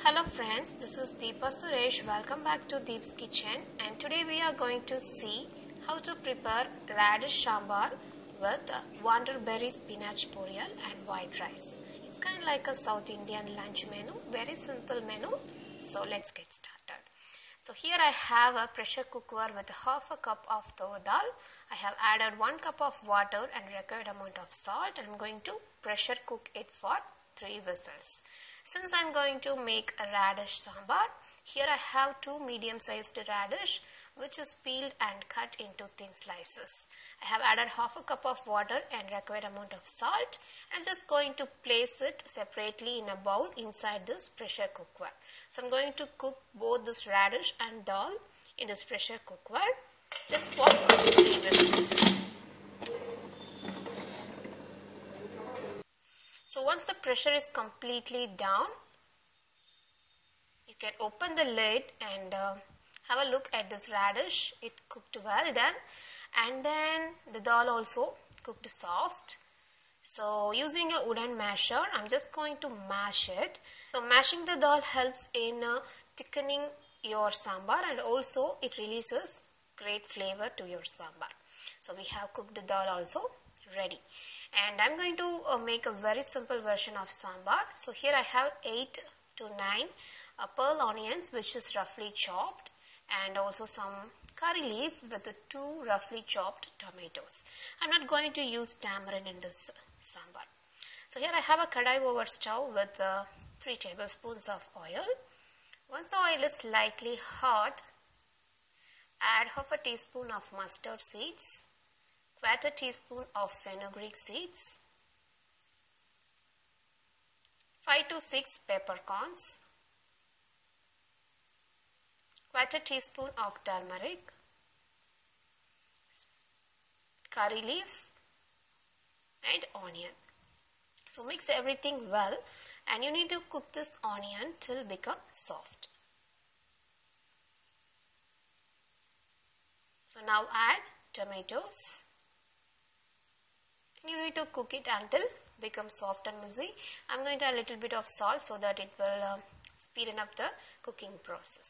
Hello friends, this is Deepa Suresh. Welcome back to Deep's Kitchen, and today we are going to see how to prepare radish sambhar with wonderberry spinach poriyal and white rice. It's kind of like a South Indian lunch menu, very simple menu. So let's get started. So here I have a pressure cooker with half a cup of tur dal. I have added 1 cup of water and required amount of salt. I'm going to pressure cook it for 3 whistles. Since I'm going to make a radish sambar, here I have 2 medium-sized radish which is peeled and cut into thin slices. I have added half a cup of water and required amount of salt. I'm just going to place it separately in a bowl inside this pressure cooker. So I'm going to cook both this radish and dal in this pressure cooker just for 3 whistles. So once the pressure is completely down, you can open the lid and have a look at this radish. It cooked well done, and then the dal also cooked soft. So using a wooden masher, I'm just going to mash it. So mashing the dal helps in thickening your sambar, and also it releases great flavor to your sambar. So we have cooked the dal also ready. And I'm going to make a very simple version of sambar. So here I have 8 to 9 pearl onions which is roughly chopped, and also some curry leaf with the 2 roughly chopped tomatoes. I'm not going to use tamarind in this sambar. So here I have a kadai over stove with 3 tablespoons of oil. Once the oil is slightly hot, add half a teaspoon of mustard seeds, 1/4 teaspoon of fenugreek seeds, 5 to 6 peppercorns, 1/4 teaspoon of turmeric, curry leaf and onion. So mix everything well, and you need to cook this onion till become soft. So now add tomatoes. You need to cook it until become soft and mushy. I'm going to add a little bit of salt so that it will speeden up the cooking process.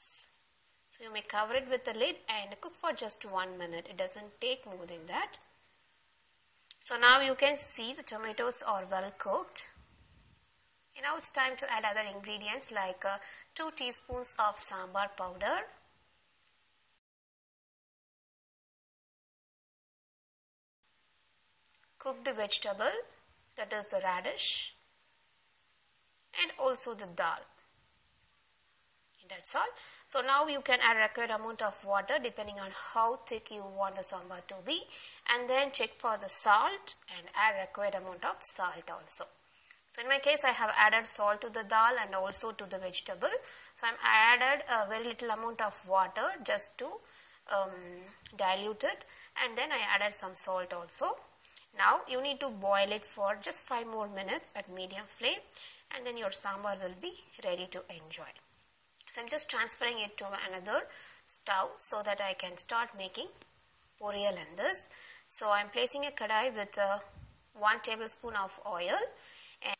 So you may cover it with the lid and cook for just 1 minute. It doesn't take more than that. So now you can see the tomatoes are well cooked. And now it's time to add other ingredients like 2 teaspoons of sambar powder, cooked vegetable, that is the radish, and also the dal. And that's all. So now you can add required amount of water depending on how thick you want the sambar to be, and then check for the salt and add required amount of salt also. So in my case I have added salt to the dal and also to the vegetable. So I'm added a very little amount of water just to dilute it, and then I added some salt also. Now you need to boil it for just 5 more minutes at medium flame, and then your sambar will be ready to enjoy. So I'm just transferring it to another stove so that I can start making poriyal in this. So I'm placing a kadai with 1 tablespoon of oil. And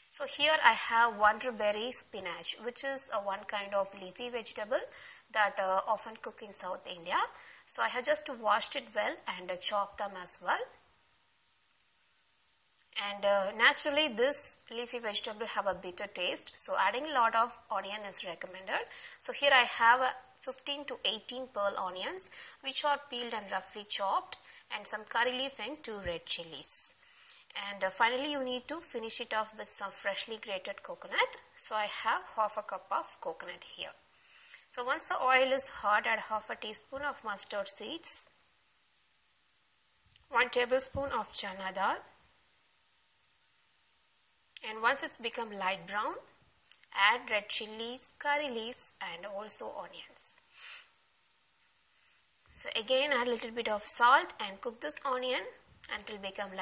so here I have wonderberry spinach, which is one kind of leafy vegetable that often cook in South India. So I have just washed it well and chopped them as well. And naturally this leafy vegetable have a bitter taste, so adding a lot of onion is recommended. So here I have 15 to 18 pearl onions which are peeled and roughly chopped, and some curry leaf and 2 red chilies. And finally you need to finish it off with some freshly grated coconut. So I have half a cup of coconut here. So once the oil is hot, add half a teaspoon of mustard seeds, 1 tablespoon of chana dal, and once it's become light brown, add red chilies, curry leaves and also onions. So again add a little bit of salt and cook this onion until become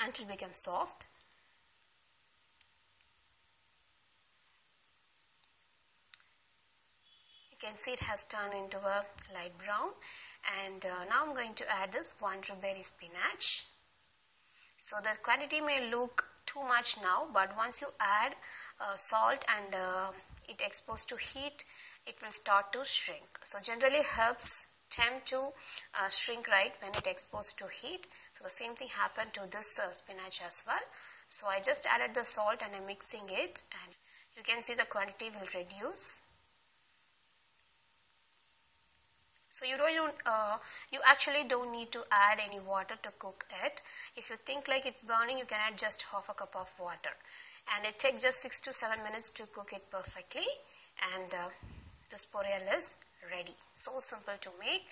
until become soft. You can see it has turned into a light brown, and now I'm going to add this wonderberry spinach. So the quantity may look too much now, but once you add salt and it exposed to heat, it will start to shrink. So generally herbs tend to shrink, right, when it exposed to heat. So the same thing happened to this spinach as well. So I just added the salt and I'm mixing it, and you can see the quantity will reduce. So you actually don't need to add any water to cook it. If you think like it's burning, you can add just half a cup of water, and it takes just 6 to 7 minutes to cook it perfectly, and this poriyal is ready. So simple to make.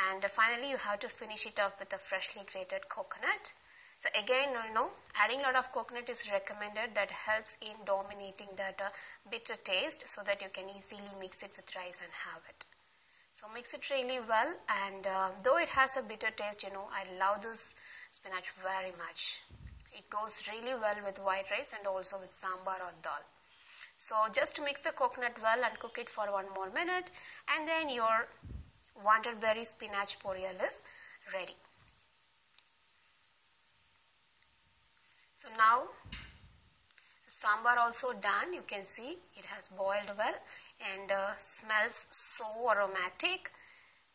And finally you have to finish it off with a freshly grated coconut. So again, adding a lot of coconut is recommended. That helps in dominating that bitter taste, so that you can easily mix it with rice and have it. So mix it really well, and though it has a bitter taste, I love this spinach very much. It goes really well with white rice and also with sambhar or dal. So just mix the coconut well and cook it for 1 more minute, and then your wanted berry spinach poriyal is ready. So now the sambar also done. You can see it has boiled well and smells so aromatic.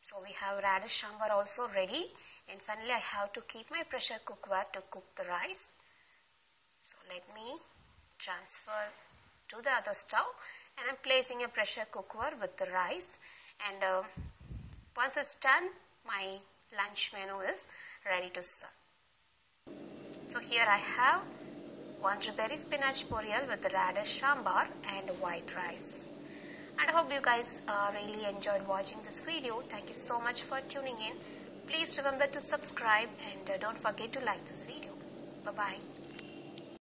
So we have radish sambar also ready, and finally I have to keep my pressure cookware to cook the rice. So let me transfer to the other stove, and I'm placing a pressure cookware with the rice, and once it's done, my lunch menu is ready to serve. So here I have wanted berry spinach poriyal with radish sambar and white rice. And I hope you guys really enjoyed watching this video. Thank you so much for tuning in. Please remember to subscribe, and don't forget to like this video. Bye-bye.